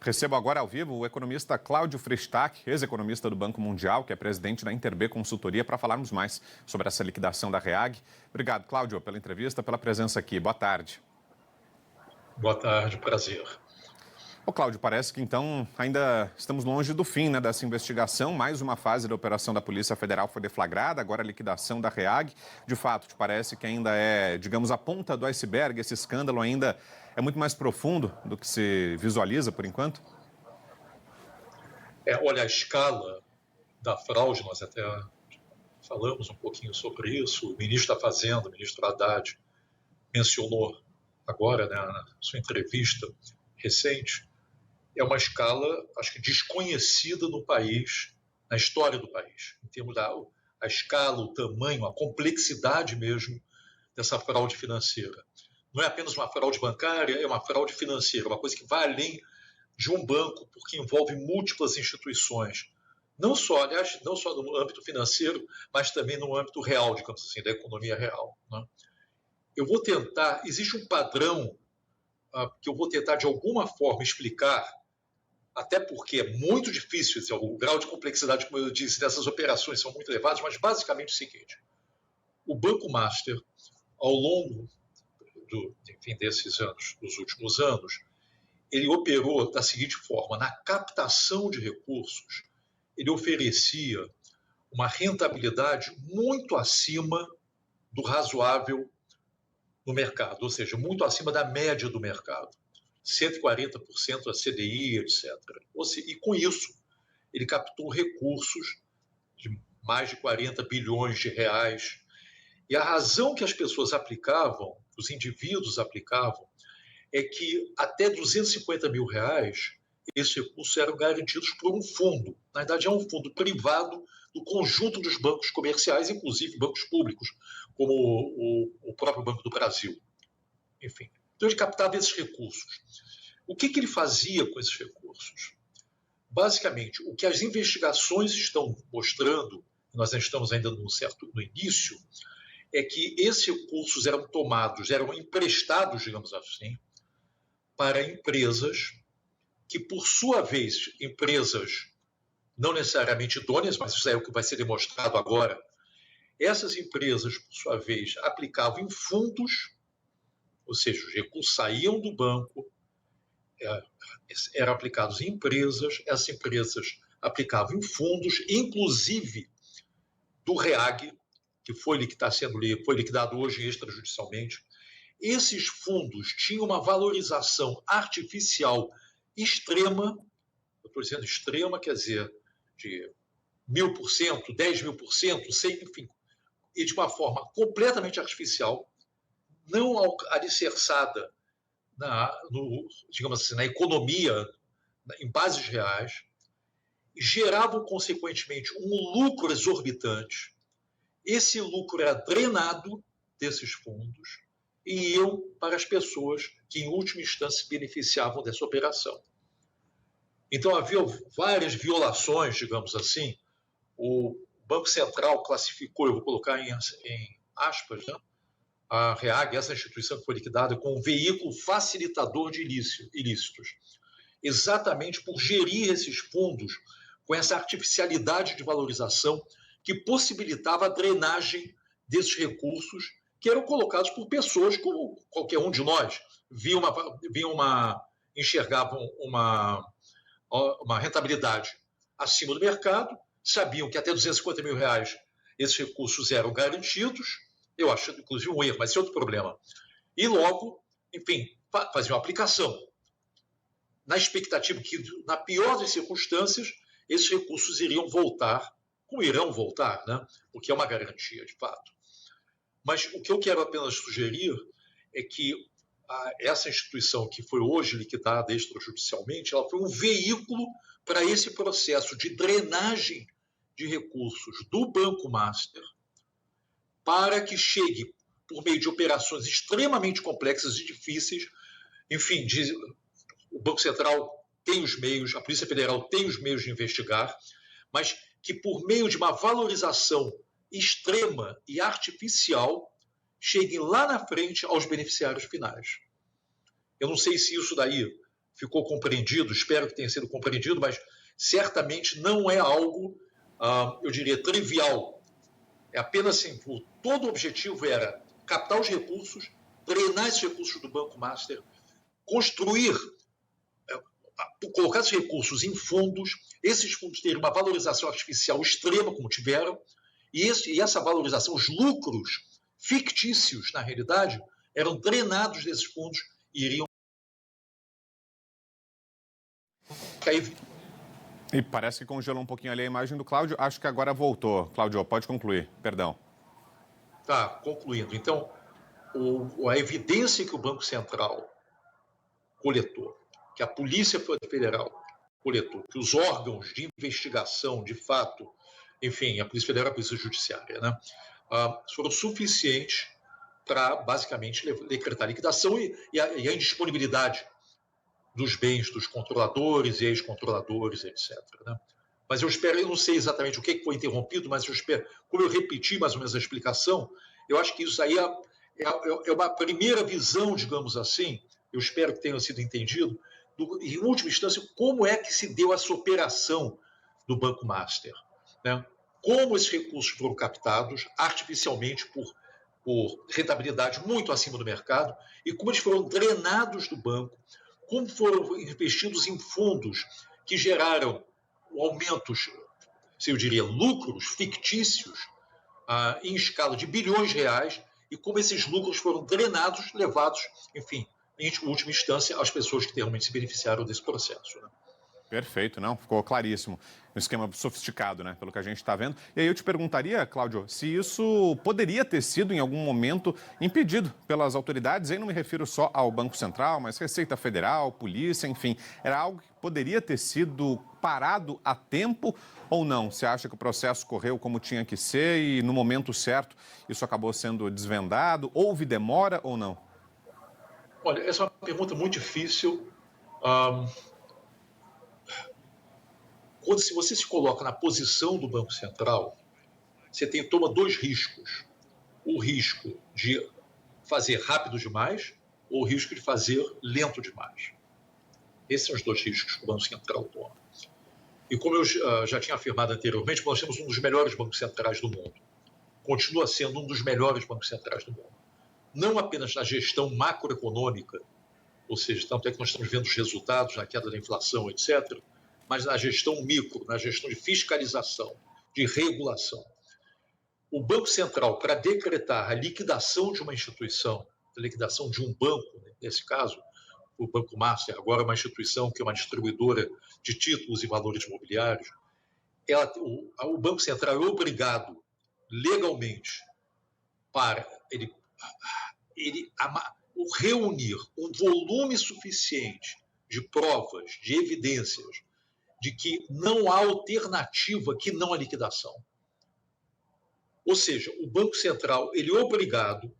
Recebo agora ao vivo o economista Cláudio Freystack, ex-economista do Banco Mundial, que é presidente da Interb Consultoria, para falarmos mais sobre essa liquidação da REAG. Obrigado, Cláudio, pela entrevista, pela presença aqui. Boa tarde. Boa tarde, prazer. Ô, Cláudio, parece que então ainda estamos longe do fim, dessa investigação. Mais uma fase da operação da Polícia Federal foi deflagrada, agora a liquidação da REAG. De fato, te parece que ainda é, digamos, a ponta do iceberg, esse escândalo ainda é muito mais profundo do que se visualiza por enquanto? Olha, a escala da fraude, nós até falamos um pouquinho sobre isso, o ministro da Fazenda, o ministro Haddad, mencionou agora, na sua entrevista recente, é uma escala, acho que desconhecida no país, na história do país, em termos da a escala, o tamanho, a complexidade mesmo dessa fraude financeira. Não é apenas uma fraude bancária, é uma fraude financeira, uma coisa que vai além de um banco, porque envolve múltiplas instituições. Não só no âmbito financeiro, mas também no âmbito real, digamos assim, da economia real. Né? Eu vou tentar, existe um padrão que eu vou tentar de alguma forma explicar, até porque é muito difícil, o grau de complexidade, como eu disse, dessas operações são muito elevados, mas basicamente é o seguinte: o Banco Master, ao longo desses anos, dos últimos anos, ele operou da seguinte forma: na captação de recursos, ele oferecia uma rentabilidade muito acima do razoável no mercado, ou seja, muito acima da média do mercado, 140% a CDI, etc. E com isso, ele captou recursos de mais de 40 bilhões de reais. E a razão que as pessoas aplicavam, os indivíduos aplicavam, é que até 250 mil reais, esses recursos eram garantidos por um fundo. Na verdade, é um fundo privado do conjunto dos bancos comerciais, inclusive bancos públicos, como o próprio Banco do Brasil. Enfim, então ele captava esses recursos. O que ele fazia com esses recursos? Basicamente, o que as investigações estão mostrando, nós estamos ainda no início, é que esses recursos eram emprestados, digamos assim, para empresas que, por sua vez, empresas não necessariamente idôneas, mas isso é o que vai ser demonstrado agora, essas empresas, por sua vez, aplicavam em fundos, ou seja, os recursos saíam do banco, eram aplicados em empresas, essas empresas aplicavam em fundos, inclusive do REAG, que foi liquidado hoje extrajudicialmente. Esses fundos tinham uma valorização artificial extrema, eu estou dizendo extrema, quer dizer, de 1000%, 10.000%, enfim, e de uma forma completamente artificial, não alicerçada digamos assim, na economia, em bases reais, geravam, consequentemente, um lucro exorbitante. Esse lucro era drenado desses fundos e iam para as pessoas que, em última instância, se beneficiavam dessa operação. Então, havia várias violações, digamos assim. O Banco Central classificou, eu vou colocar em aspas, a REAG, essa instituição que foi liquidada, como um veículo facilitador de ilícitos, exatamente por gerir esses fundos com essa artificialidade de valorização que possibilitava a drenagem desses recursos que eram colocados por pessoas como qualquer um de nós, enxergavam uma rentabilidade acima do mercado, sabiam que até 250 mil reais esses recursos eram garantidos. Eu acho, inclusive, um erro, mas esse é outro problema. E logo, enfim, faziam uma aplicação, na expectativa que, na pior das circunstâncias, esses recursos irão voltar, né? Porque é uma garantia, de fato. Mas o que eu quero apenas sugerir é que essa instituição que foi hoje liquidada extrajudicialmente, ela foi um veículo para esse processo de drenagem de recursos do Banco Master para que chegue, por meio de operações extremamente complexas e difíceis, enfim, o Banco Central tem os meios, a Polícia Federal tem os meios de investigar, mas que por meio de uma valorização extrema e artificial cheguem lá na frente aos beneficiários finais. Eu não sei se isso daí ficou compreendido, espero que tenha sido compreendido, mas certamente não é algo, eu diria, trivial. É apenas assim, todo o objetivo era captar os recursos, drenar esses recursos do Banco Master, construir, colocar esses recursos em fundos, esses fundos terem uma valorização artificial extrema, como tiveram, e essa valorização, os lucros fictícios, na realidade, eram drenados desses fundos e iriam cair. E parece que congelou um pouquinho ali a imagem do Cláudio. Acho que agora voltou. Cláudio, pode concluir. Perdão. Tá, concluindo. Então, a evidência que o Banco Central coletou, que a Polícia Federal coletou, que os órgãos de investigação, de fato, enfim, a Polícia Federal e a Polícia Judiciária, né, foram suficientes para, basicamente, decretar liquidação e a indisponibilidade dos bens dos controladores e ex-controladores, etc. Né? Mas eu espero, eu não sei exatamente o que foi interrompido, mas eu espero, como eu repeti mais ou menos a explicação, eu acho que isso aí é uma primeira visão, digamos assim, eu espero que tenha sido entendido, em última instância, como é que se deu essa operação do Banco Master. Né? Como esses recursos foram captados artificialmente por rentabilidade muito acima do mercado e como eles foram drenados do banco, como foram investidos em fundos que geraram aumentos, se eu diria, lucros fictícios em escala de bilhões de reais e como esses lucros foram drenados, levados, enfim, em última instância, às pessoas que realmente se beneficiaram desse processo. Né? Perfeito, não? Ficou claríssimo. Um esquema sofisticado, né? Pelo que a gente está vendo. E aí eu te perguntaria, Cláudio, se isso poderia ter sido, em algum momento, impedido pelas autoridades. Aí não me refiro só ao Banco Central, mas Receita Federal, Polícia, enfim. Era algo que poderia ter sido parado a tempo ou não? Você acha que o processo correu como tinha que ser e, no momento certo, isso acabou sendo desvendado? Houve demora ou não? Olha, essa é uma pergunta muito difícil. Se você se coloca na posição do Banco Central, você toma dois riscos. O risco de fazer rápido demais ou o risco de fazer lento demais. Esses são os dois riscos que o Banco Central toma. E como eu já tinha afirmado anteriormente, nós temos um dos melhores bancos centrais do mundo. Continua sendo um dos melhores bancos centrais do mundo. Não apenas na gestão macroeconômica, ou seja, tanto é que nós estamos vendo os resultados na queda da inflação, etc., mas na gestão micro, na gestão de fiscalização, de regulação. O Banco Central, para decretar a liquidação de uma instituição, a liquidação de um banco, nesse caso, o Banco Master, agora uma instituição que é uma distribuidora de títulos e valores imobiliários, o Banco Central é obrigado legalmente para ele reunir um volume suficiente de provas, de evidências, de que não há alternativa que não a liquidação. Ou seja, o Banco Central ele é obrigado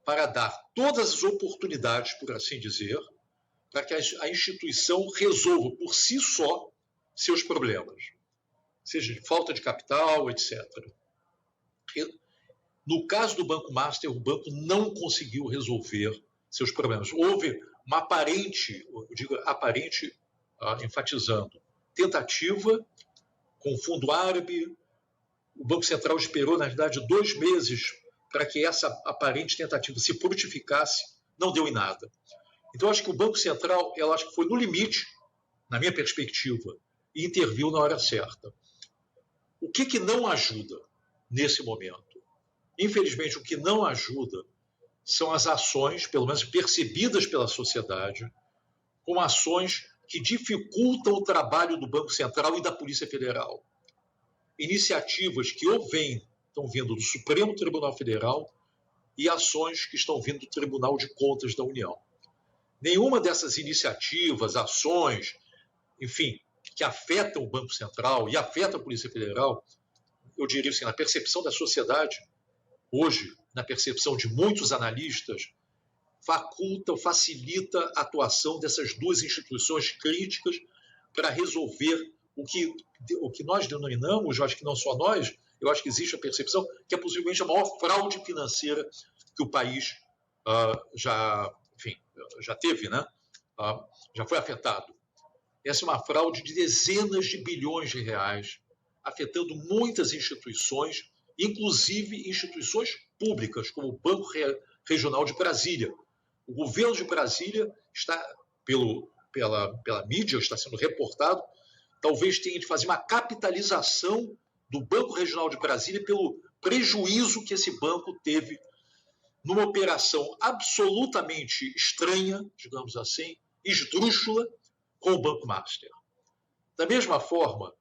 para dar todas as oportunidades, por assim dizer, para que a instituição resolva por si só seus problemas, seja de falta de capital, etc. No caso do Banco Master, o banco não conseguiu resolver seus problemas. Houve uma aparente, eu digo aparente, enfatizando, tentativa com o Fundo Árabe. O Banco Central esperou, na verdade, 2 meses para que essa aparente tentativa se frutificasse, não deu em nada. Então, acho que o Banco Central, eu acho que foi no limite, na minha perspectiva, e interviu na hora certa. O que não ajuda nesse momento? Infelizmente, o que não ajuda são as ações, pelo menos percebidas pela sociedade, como ações que dificultam o trabalho do Banco Central e da Polícia Federal. Iniciativas que estão vindo do Supremo Tribunal Federal e ações que estão vindo do Tribunal de Contas da União. Nenhuma dessas iniciativas, ações, enfim, que afetam o Banco Central e afetam a Polícia Federal, eu diria assim, na percepção da sociedade, hoje, na percepção de muitos analistas, facilita a atuação dessas duas instituições críticas para resolver o que nós denominamos, eu acho que não só nós, eu acho que existe a percepção que é possivelmente a maior fraude financeira que o país já teve, né? já foi afetado. Essa é uma fraude de dezenas de bilhões de reais, afetando muitas instituições, inclusive instituições públicas, como o Banco Regional de Brasília. O governo de Brasília está, pela mídia, está sendo reportado, talvez tenha de fazer uma capitalização do Banco Regional de Brasília pelo prejuízo que esse banco teve numa operação absolutamente estranha, digamos assim, esdrúxula, com o Banco Master. Da mesma forma,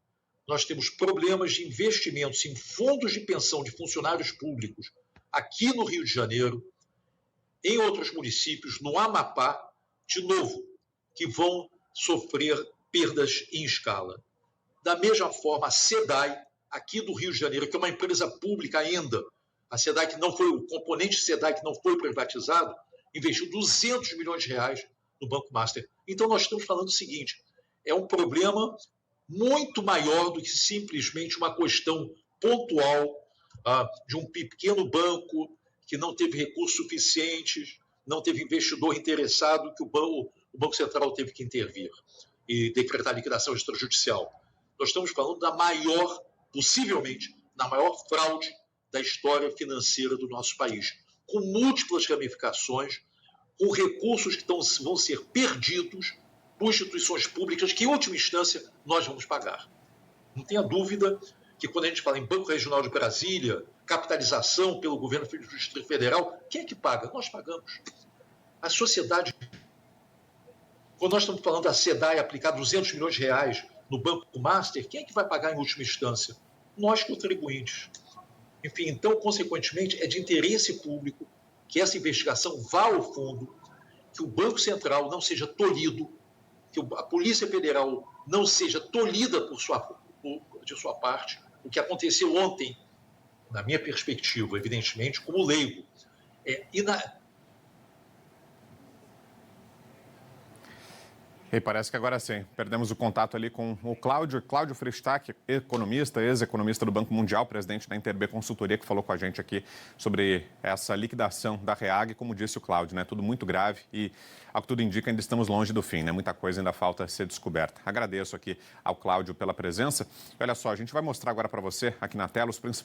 nós temos problemas de investimentos em fundos de pensão de funcionários públicos aqui no Rio de Janeiro, em outros municípios, no Amapá, de novo, que vão sofrer perdas em escala. Da mesma forma, a SEDAI, aqui do Rio de Janeiro, que é uma empresa pública ainda, a SEDAI que não foi, o componente SEDAI que não foi privatizado, investiu 200 milhões de reais no Banco Master. Então, nós estamos falando o seguinte, é um problema muito maior do que simplesmente uma questão pontual de um pequeno banco que não teve recursos suficientes, não teve investidor interessado, que o Banco Central teve que intervir e decretar liquidação extrajudicial. Nós estamos falando da maior, possivelmente, da maior fraude da história financeira do nosso país, com múltiplas ramificações, com recursos que vão ser perdidos por instituições públicas que, em última instância, nós vamos pagar. Não tenha dúvida que, quando a gente fala em Banco Regional de Brasília, capitalização pelo governo do Distrito Federal, quem é que paga? Nós pagamos. A sociedade... Quando nós estamos falando da SEDAI aplicar 200 milhões de reais no Banco Master, quem é que vai pagar em última instância? Nós, contribuintes. Enfim, então, consequentemente, é de interesse público que essa investigação vá ao fundo, que o Banco Central não seja tolhido, que a Polícia Federal não seja tolhida de sua parte. O que aconteceu ontem, na minha perspectiva, evidentemente, como leigo, E parece que agora sim, perdemos o contato ali com o Cláudio Frestac, economista, ex-economista do Banco Mundial, presidente da Interb Consultoria, que falou com a gente aqui sobre essa liquidação da REAG. Como disse o Cláudio, né, tudo muito grave e, ao que tudo indica, ainda estamos longe do fim, né? Muita coisa ainda falta a ser descoberta. Agradeço aqui ao Cláudio pela presença. E olha só, a gente vai mostrar agora para você, aqui na tela, os principais